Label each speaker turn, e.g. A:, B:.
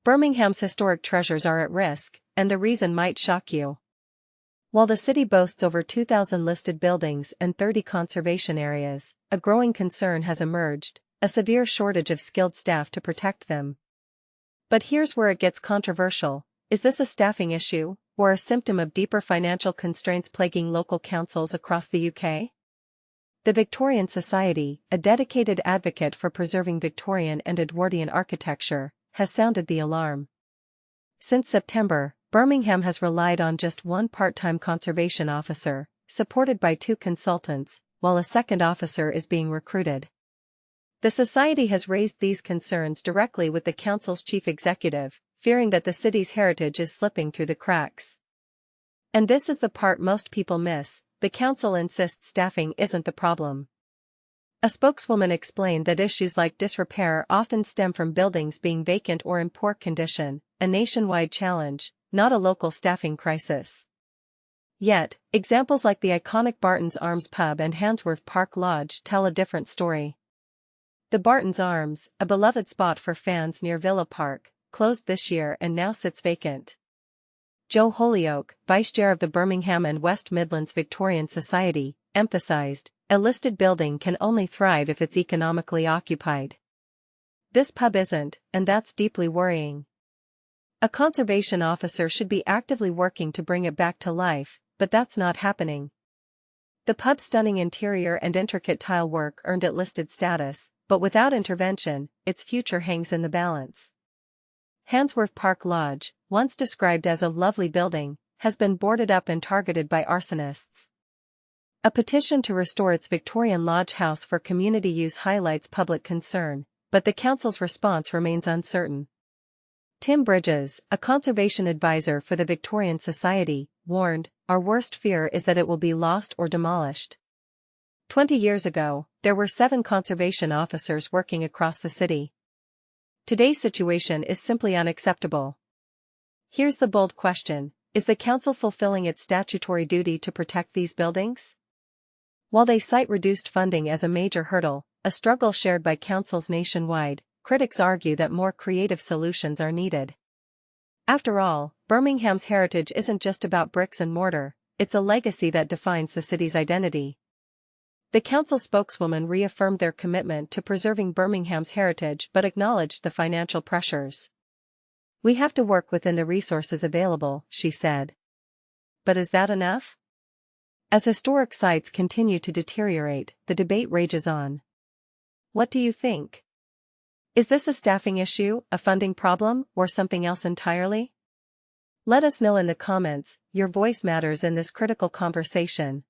A: Birmingham's historic treasures are at risk, and the reason might shock you. While the city boasts over 2,000 listed buildings and 30 conservation areas, a growing concern has emerged: a severe shortage of skilled staff to protect them. But here's where it gets controversial. Is this a staffing issue, or a symptom of deeper financial constraints plaguing local councils across the UK? The Victorian Society, a dedicated advocate for preserving Victorian and Edwardian architecture, has sounded the alarm. Since September, Birmingham has relied on just one part-time conservation officer, supported by 2 consultants, while a second officer is being recruited. The Society has raised these concerns directly with the council's chief executive, fearing that the city's heritage is slipping through the cracks. And this is the part most people miss: the council insists staffing isn't the problem. A spokeswoman explained that issues like disrepair often stem from buildings being vacant or in poor condition, a nationwide challenge, not a local staffing crisis. Yet, examples like the iconic Bartons Arms pub and Handsworth Park Lodge tell a different story. The Bartons Arms, a beloved spot for fans near Villa Park, closed this year and now sits vacant. Joe Holyoke, vice-chair of the Birmingham and West Midlands Victorian Society, emphasized, a listed building can only thrive if it's economically occupied. This pub isn't, and that's deeply worrying. A conservation officer should be actively working to bring it back to life, but that's not happening. The pub's stunning interior and intricate tile work earned it listed status, but without intervention, its future hangs in the balance. Handsworth Park Lodge, once described as a lovely building, has been boarded up and targeted by arsonists. A petition to restore its Victorian lodge house for community use highlights public concern, but the council's response remains uncertain. Tim Bridges, a conservation advisor for the Victorian Society, warned, "Our worst fear is that it will be lost or demolished." 20 years ago, there were 7 conservation officers working across the city. Today's situation is simply unacceptable. Here's the bold question: is the council fulfilling its statutory duty to protect these buildings? While they cite reduced funding as a major hurdle, a struggle shared by councils nationwide, critics argue that more creative solutions are needed. After all, Birmingham's heritage isn't just about bricks and mortar, it's a legacy that defines the city's identity. The council spokeswoman reaffirmed their commitment to preserving Birmingham's heritage but acknowledged the financial pressures. "We have to work within the resources available," she said. But is that enough? As historic sites continue to deteriorate, the debate rages on. What do you think? Is this a staffing issue, a funding problem, or something else entirely? Let us know in the comments. Your voice matters in this critical conversation.